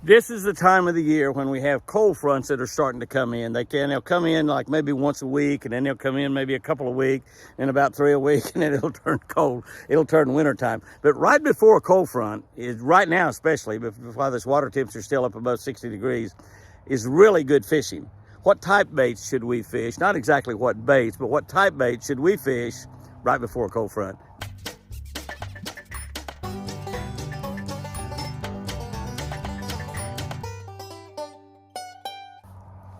This is the time of the year when we have cold fronts that are starting to come in. They'll come in like maybe once a week, and then they'll come in maybe a couple a week, and about 3 a week, and then it'll turn cold. It'll turn wintertime. But right before a cold front, is right now especially, while this water temps are still up above 60 degrees, is really good fishing. What type baits should we fish? Not exactly what baits, but what type baits should we fish right before a cold front?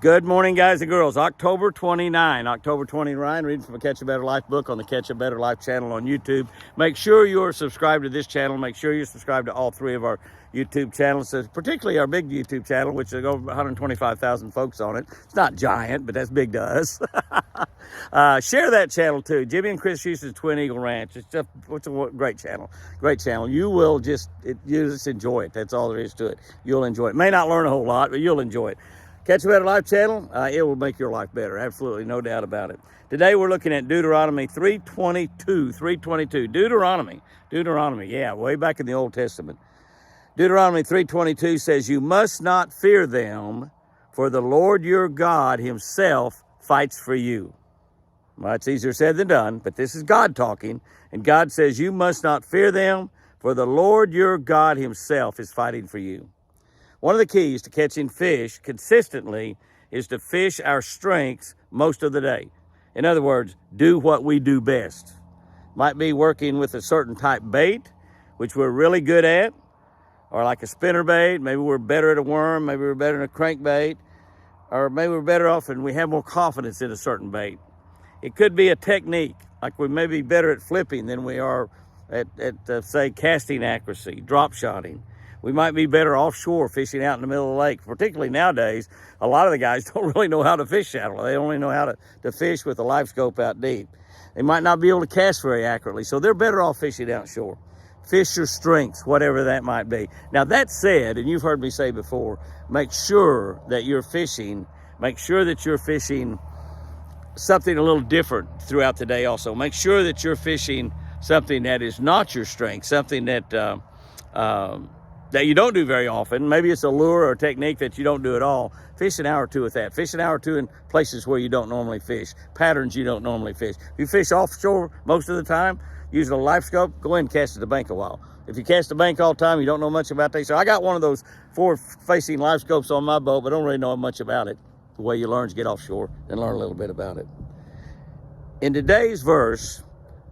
Good morning, guys and girls. October 29, Ryan, reading from a Catch a Better Life book on the Catch a Better Life channel on YouTube. Make sure you're subscribed to this channel. Make sure you're subscribed to all three of our YouTube channels, particularly our big YouTube channel, which has over 125,000 folks on it. It's not giant, but that's big to us. Share that channel too. Jimmy and Chris Houston's Twin Eagle Ranch. It's a great channel. Great channel. You will just enjoy it. That's all there is to it. You'll enjoy it. May not learn a whole lot, but you'll enjoy it. Catch a Better Life channel, it will make your life better. Absolutely, no doubt about it. Today we're looking at Deuteronomy 3:22. Deuteronomy, yeah, way back in the Old Testament. Deuteronomy 3:22 says, "You must not fear them, for the Lord your God himself fights for you." Well, it's easier said than done, but this is God talking. And God says, "You must not fear them, for the Lord your God himself is fighting for you." One of the keys to catching fish consistently is to fish our strengths most of the day. In other words, do what we do best. Might be working with a certain type bait, which we're really good at, or like a spinner bait. Maybe we're better at a worm, maybe we're better at a crankbait, or maybe we're better off and we have more confidence in a certain bait. It could be a technique, like we may be better at flipping than we are at say, casting accuracy, drop shotting. We might be better offshore fishing out in the middle of the lake. Particularly nowadays, a lot of the guys don't really know how to fish shallow. They only know how to fish with a live scope out deep. They might not be able to cast very accurately, so they're better off fishing outshore. Fish your strengths, whatever that might be. Now that said, and you've heard me say before, make sure that you're fishing something a little different throughout the day also. Make sure that you're fishing something that is not your strength, something that you don't do very often. Maybe it's a lure or a technique that you don't do at all. Fish an hour or two with that. Fish an hour or two in places where you don't normally fish, patterns you don't normally fish. If you fish offshore most of the time, using a live scope, go ahead and cast at the bank a while. If you cast the bank all the time, you don't know much about that. So I got one of those forward-facing live scopes on my boat, but I don't really know much about it. The way you learn is get offshore and learn a little bit about it. In today's verse,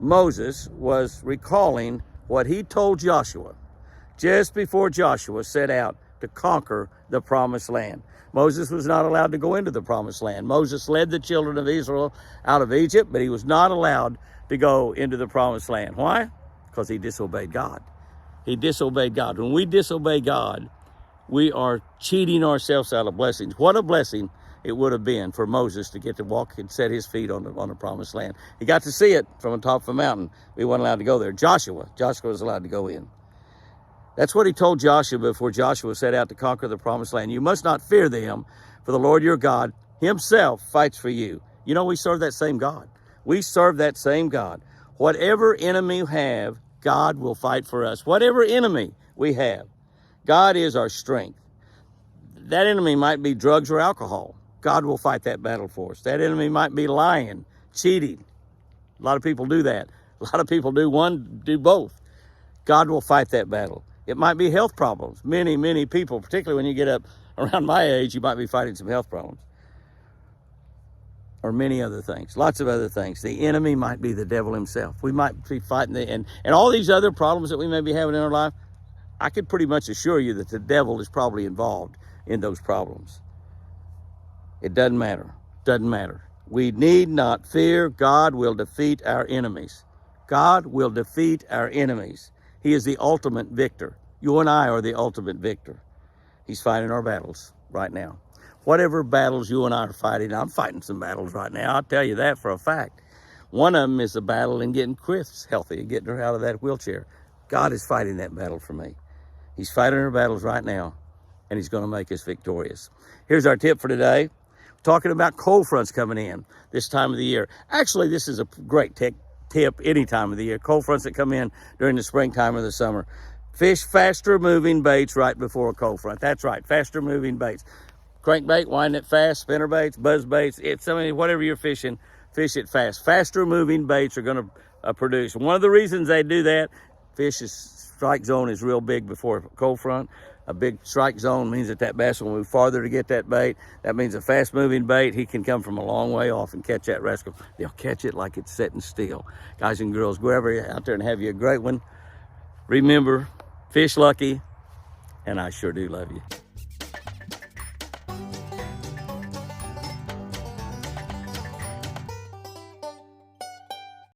Moses was recalling what he told Joshua just before Joshua set out to conquer the promised land. Moses was not allowed to go into the promised land. Moses led the children of Israel out of Egypt, but he was not allowed to go into the promised land. Why? Because he disobeyed God. He disobeyed God. When we disobey God, we are cheating ourselves out of blessings. What a blessing it would have been for Moses to get to walk and set his feet on the promised land. He got to see it from the top of a mountain. We weren't allowed to go there. Joshua was allowed to go in. That's what he told Joshua before Joshua set out to conquer the promised land. You must not fear them, for the Lord your God himself fights for you. You know, we serve that same God. We serve that same God. Whatever enemy we have, God will fight for us. Whatever enemy we have, God is our strength. That enemy might be drugs or alcohol. God will fight that battle for us. That enemy might be lying, cheating. A lot of people do that. A lot of people do both. God will fight that battle. It might be health problems. Many people, particularly when you get up around my age, you might be fighting some health problems. Or many other things, lots of other things. The enemy might be the devil himself. We might be fighting and all these other problems that we may be having in our life. I could pretty much assure you that the devil is probably involved in those problems. It doesn't matter. Doesn't matter. We need not fear. God will defeat our enemies. God will defeat our enemies. He is the ultimate victor. You and I are the ultimate victor. He's fighting our battles right now. Whatever battles you and I are fighting, I'm fighting some battles right now. I'll tell you that for a fact. One of them is the battle in getting Chris healthy and getting her out of that wheelchair. God is fighting that battle for me. He's fighting our battles right now, and he's going to make us victorious. Here's our tip for today. Talking about cold fronts coming in this time of the year. Actually, this is a great tip any time of the year. Cold fronts that come in during the springtime or the summer. Fish faster moving baits right before a cold front. That's right, faster moving baits. Crankbait, wind it fast, spinner baits, buzz baits. Whatever you're fishing, fish it fast. Faster moving baits are going to produce. One of the reasons they do that, fish's strike zone is real big before a cold front. A big strike zone means that bass will move farther to get that bait. That means a fast moving bait, he can come from a long way off and catch that rascal. They'll catch it like it's sitting still. Guys and girls, go out there and have you a great one. Remember, fish lucky, and I sure do love you.